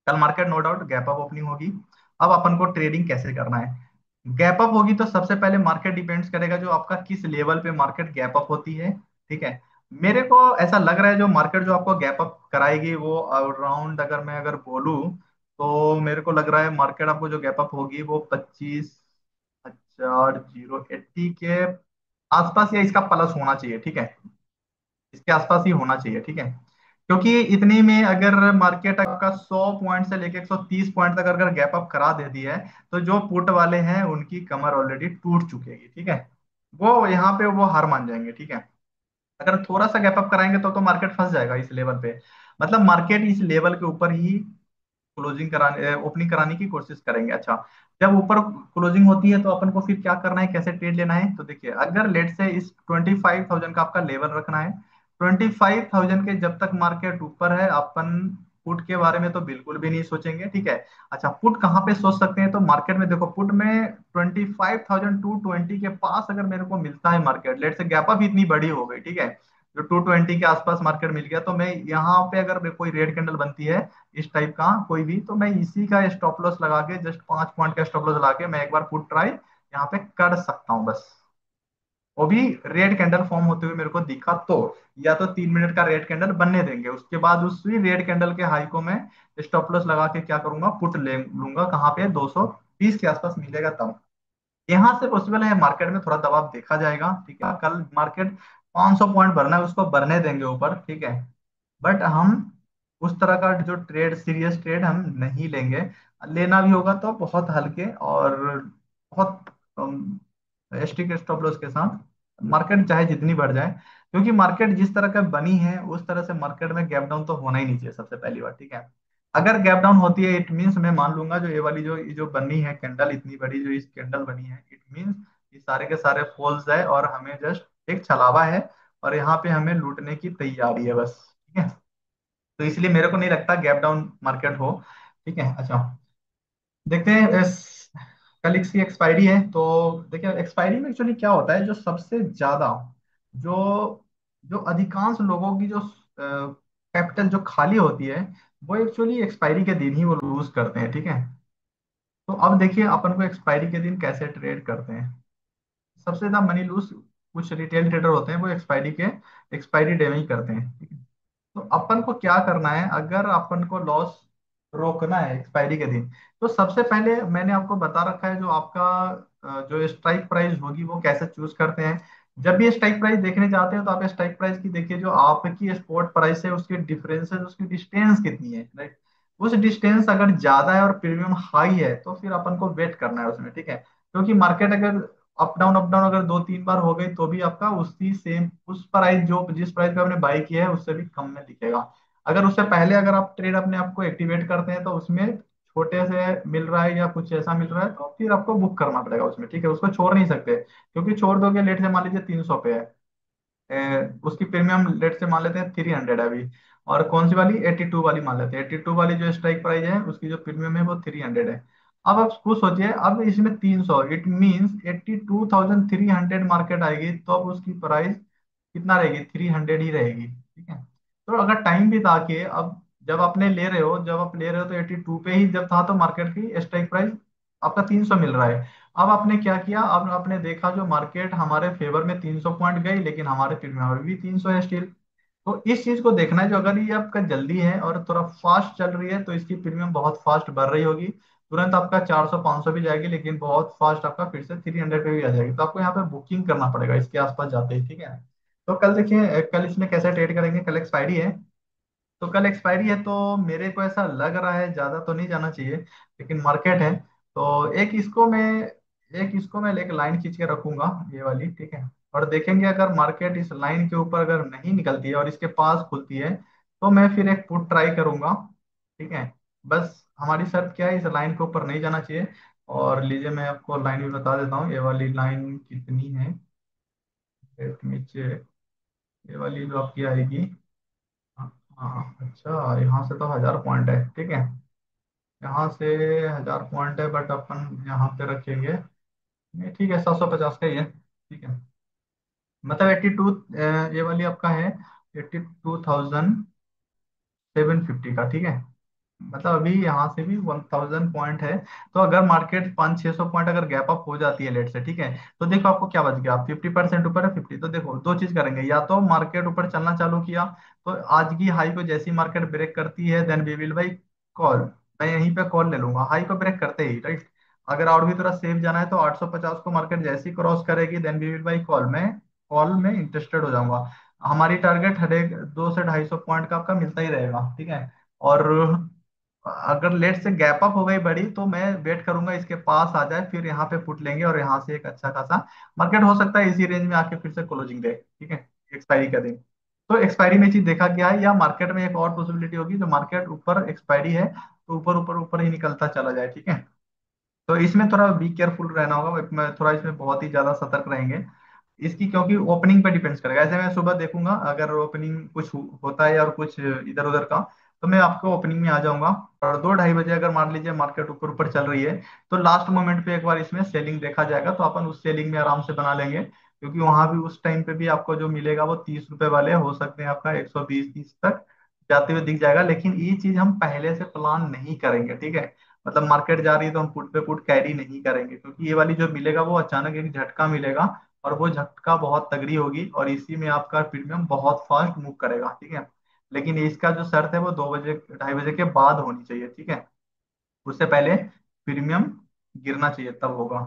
कल market no doubt gap up opening होगी। अब अपन को ट्रेडिंग कैसे करना है? गैप अप होगी तो सबसे पहले मार्केट डिपेंड्स करेगा जो आपका किस लेवल पे मार्केट गैप अप होती है। ठीक है। मेरे को ऐसा लग रहा है जो मार्केट जो आपको गैप अप कराएगी वो अराउंड, अगर मैं अगर बोलूँ तो मेरे को लग रहा है मार्केट आपको जो गैप अप होगी वो 25,080 के आसपास या इसका प्लस होना चाहिए। ठीक है, इसके आसपास ही होना चाहिए। ठीक है, क्योंकि इतनी में अगर मार्केट आपका 100 पॉइंट से लेके 130 पॉइंट तक अगर गैप अप करा देती है तो जो पुट वाले हैं उनकी कमर ऑलरेडी टूट चुकेगी। ठीक है, वो यहाँ पे वो हार मान जाएंगे। ठीक है, अगर थोड़ा सा गैप अप कराएंगे तो मार्केट फंस जाएगा इस लेवल पे। मतलब मार्केट इस लेवल के ऊपर ही क्लोजिंग कराने ओपनिंग कराने की कोशिश करेंगे। अच्छा, जब ऊपर क्लोजिंग होती है तो अपन को फिर क्या करना है, कैसे ट्रेड लेना है? तो देखिए, अगर लेट से इस 25,000 का आपका लेवल रखना है, 25,000 के जब तक मार्केट ऊपर है अपन पुट के बारे में तो बिल्कुल भी नहीं सोचेंगे। ठीक है। अच्छा, पुट कहाँ पे सोच सकते हैं? तो मार्केट में देखो, पुट में 25,220 के पास अगर मेरे को मिलता है मार्केट, लेट से गैप अप इतनी बड़ी हो गई, ठीक है, जो 220 के आसपास मार्केट मिल गया, तो मैं यहाँ पे अगर कोई रेड कैंडल बनती है इस टाइप का कोई भी, तो मैं इसी का स्टॉप लॉस लगा के, जस्ट 5 पॉइंट का स्टॉप लॉस लगा के मैं एक बार पुट ट्राई यहाँ पे कर सकता हूँ बस। वो भी रेड कैंडल फॉर्म होते हुए मेरे को दिखा तो, या तो 3 मिनट का रेड कैंडल बनने देंगे, उसके बाद उसी रेड कैंडल के हाई को मैं स्टॉप लॉस लगा के क्या करूंगा, पुट ले लूंगा कहाँ पे, 220 के आसपास मिलेगा तब। यहाँ से पॉसिबल है मार्केट में थोड़ा दबाव देखा जाएगा। ठीक है, कल मार्केट 500 पॉइंट भरना है उसको भरने देंगे ऊपर। ठीक है, बट हम उस तरह का जो ट्रेड, सीरियस ट्रेड हम नहीं लेंगे। लेना भी होगा तो बहुत हल्के और बहुत स्ट्रिक्ट स्टॉप लॉस के साथ, मार्केट चाहे जितनी बढ़ जाए, क्योंकि मार्केट जिस तरह का बनी है उस तरह से मार्केट में गैप डाउन तो होना ही नहीं चाहिए सबसे पहली बात। ठीक है, अगर गैप डाउन होती है इट मीन्स मैं मान लूंगा जो ये वाली जो ये जो बनी है कैंडल इतनी बड़ी, जो इस कैंडल बनी है, इट मीन्स ये सारे के सारे फॉल्स है और हमें जस्ट एक छलावा है और यहाँ पे हमें लूटने की तैयारी है बस। ठीक है, तो इसलिए मेरे को नहीं लगता गैप डाउन मार्केट हो। ठीक है। अच्छा, देखते हैं कल इसकी एक्सपायरी है तो देखिए, एक्सपायरी में एक्चुअली क्या होता है, जो सबसे ज्यादा जो जो अधिकांश लोगों की जो कैपिटल जो खाली होती है वो एक्चुअली एक्सपायरी के दिन ही वो लूज करते हैं। ठीक है, तो अब देखिए अपन को एक्सपायरी के दिन कैसे ट्रेड करते हैं। सबसे ज्यादा मनी लूज कुछ रिटेल ट्रेडर होते हैं, वो एक्सपायरी डे में ही करते हैं। ठीक है, तो अपन को क्या करना है, अगर अपन को लॉस रोकना है एक्सपायरी के दिन, तो सबसे पहले मैंने आपको बता रखा है जो आपका जो स्ट्राइक प्राइस होगी वो कैसे चूज करते हैं। जब भी स्ट्राइक प्राइस देखने जाते हैं तो आप स्ट्राइक प्राइस की देखिए, जो आपकी स्पॉट प्राइस है उसकी डिफरेंसेस, उसकी डिस्टेंस कितनी है, राइट? उस डिस्टेंस अगर ज्यादा है और प्रीमियम हाई है तो फिर अपन को वेट करना है उसमें। ठीक है, क्योंकि मार्केट अगर अप डाउन अगर 2-3 बार हो गई तो भी आपका उसी सेम उस प्राइस जो जिस प्राइस पे आपने बाई किया है उससे भी कम में दिखेगा। अगर उससे पहले अगर आप ट्रेड अपने आप को एक्टिवेट करते हैं तो उसमें छोटे से मिल रहा है या कुछ ऐसा मिल रहा है तो फिर आपको बुक करना पड़ेगा उसमें। ठीक है, उसको छोड़ नहीं सकते, क्योंकि छोड़ दोगे, लेट से मान लीजिए 300 पे है, उसकी प्रीमियम लेट से मान लेते हैं 300 है अभी, और कौन सी वाली 82 वाली मान लेते हैं, 82 वाली जो स्ट्राइक प्राइस है उसकी जो प्रीमियम है वो 300 है। अब आप खुद सोचिए, अब इसमें 300 इट मीन्स 82,300 मार्केट आएगी तो अब उसकी प्राइस कितना रहेगी, 300 ही रहेगी। ठीक है, तो अगर टाइम भी था कि अब जब आप ले रहे हो तो 82 पे ही जब था तो मार्केट की स्ट्राइक प्राइस आपका 300 मिल रहा है। अब आपने क्या किया, अब आपने देखा जो मार्केट हमारे फेवर में 300 पॉइंट गई लेकिन हमारे प्रीमियम में भी 300 है स्टिल। तो इस चीज को देखना है, जो अगर ये आपका जल्दी है और थोड़ा फास्ट चल रही है तो इसकी प्रीमियम बहुत फास्ट बढ़ रही होगी, तुरंत आपका 400-500 भी जाएगी, लेकिन बहुत फास्ट आपका फिर से 300 पे भी आ जाएगी, तो आपको यहाँ पे बुकिंग करना पड़ेगा इसके आसपास जाते ही। ठीक है, तो कल देखिए कल इसमें कैसे ट्रेड करेंगे। कल एक्सपायरी है, तो कल एक्सपायरी है तो मेरे को ऐसा लग रहा है ज्यादा तो नहीं जाना चाहिए, लेकिन मार्केट है तो एक लाइन खींच के रखूंगा ये वाली। ठीक है, और देखेंगे अगर मार्केट इस लाइन के ऊपर अगर नहीं निकलती है और इसके पास खुलती है तो मैं फिर एक पुट ट्राई करूंगा। ठीक है, बस हमारी शर्त क्या है, इस लाइन के ऊपर नहीं जाना चाहिए। और लीजिए मैं आपको लाइन भी बता देता हूँ, ये वाली लाइन कितनी है, एक नीचे ये वाली जो आपकी आएगी। हाँ हाँ, अच्छा यहाँ से तो 1,000 पॉइंट है। ठीक है, यहाँ से 1,000 पॉइंट है बट अपन यहाँ पे रखेंगे, नहीं ठीक है, 750 का ही है। ठीक है, मतलब 82, ये वाली आपका है 82,750 का। ठीक है, मतलब अभी यहाँ से भी 1000 पॉइंट है। तो अगर मार्केट 500-600 पॉइंट अगर गैप अप हो जाती है लेट से, ठीक है, तो देखो आपको क्या बच गया, 50% ऊपर है 50। तो देखो दो चीज करेंगे, या तो मार्केट ऊपर चलना चालू किया, तो आज की हाई को जैसी मार्केट ब्रेक करती है then we will buy call. मैं यहीं पे कॉल ले लूंगा हाई को ब्रेक करते ही, राइट। अगर और भी थोड़ा सेफ जाना है तो 850 को मार्केट जैसी क्रॉस करेगी then we will buy call. मैं कॉल में इंटरेस्टेड हो जाऊंगा। हमारी टारगेट हर एक 200 से 250 पॉइंट का आपका मिलता ही रहेगा, ठीक है। और अगर लेट से गैप अप हो गई बड़ी, तो मैं वेट करूंगा इसके पास आ जाए, फिर यहाँ पे पुट लेंगे और यहाँ से एक अच्छा खासा मार्केट हो सकता है इसी रेंज में आके फिर से क्लोजिंग दे, ठीक है, एक्सपायरी का दिन। तो एक्सपायरी में चीज देखा गया है, या मार्केट में एक और पॉसिबिलिटी होगी, जो मार्केट ऊपर एक्सपायरी है तो ऊपर ऊपर ऊपर ही निकलता चला जाए, ठीक है। तो इसमें थोड़ा बी केयरफुल रहना होगा, मैं थोड़ा इसमें बहुत ही ज्यादा सतर्क रहेंगे इसकी, क्योंकि ओपनिंग पे डिपेंड्स करेगा। ऐसे मैं सुबह देखूंगा अगर ओपनिंग कुछ होता है और कुछ इधर उधर का, तो मैं आपको ओपनिंग में आ जाऊंगा। और 2-2:30 बजे अगर मान लीजिए मार्केट ऊपर ऊपर चल रही है, तो लास्ट मोमेंट पे एक बार इसमें सेलिंग देखा जाएगा, तो अपन उस सेलिंग में आराम से बना लेंगे, क्योंकि वहां भी उस टाइम पे भी आपको जो मिलेगा वो 30 रुपए वाले हो सकते हैं, आपका 120-30 तक जाते हुए दिख जाएगा। लेकिन ये चीज हम पहले से प्लान नहीं करेंगे, ठीक है। मतलब मार्केट जा रही है तो हम पुट पे पुट कैरी नहीं करेंगे, क्योंकि ये वाली जो मिलेगा वो अचानक एक झटका मिलेगा, और वो झटका बहुत तगड़ी होगी, और इसी में आपका प्रीमियम बहुत फास्ट मूव करेगा, ठीक है। लेकिन इसका जो शर्त है वो 2 बजे 2:30 बजे के बाद होनी चाहिए, ठीक है। उससे पहले प्रीमियम गिरना चाहिए, तब होगा।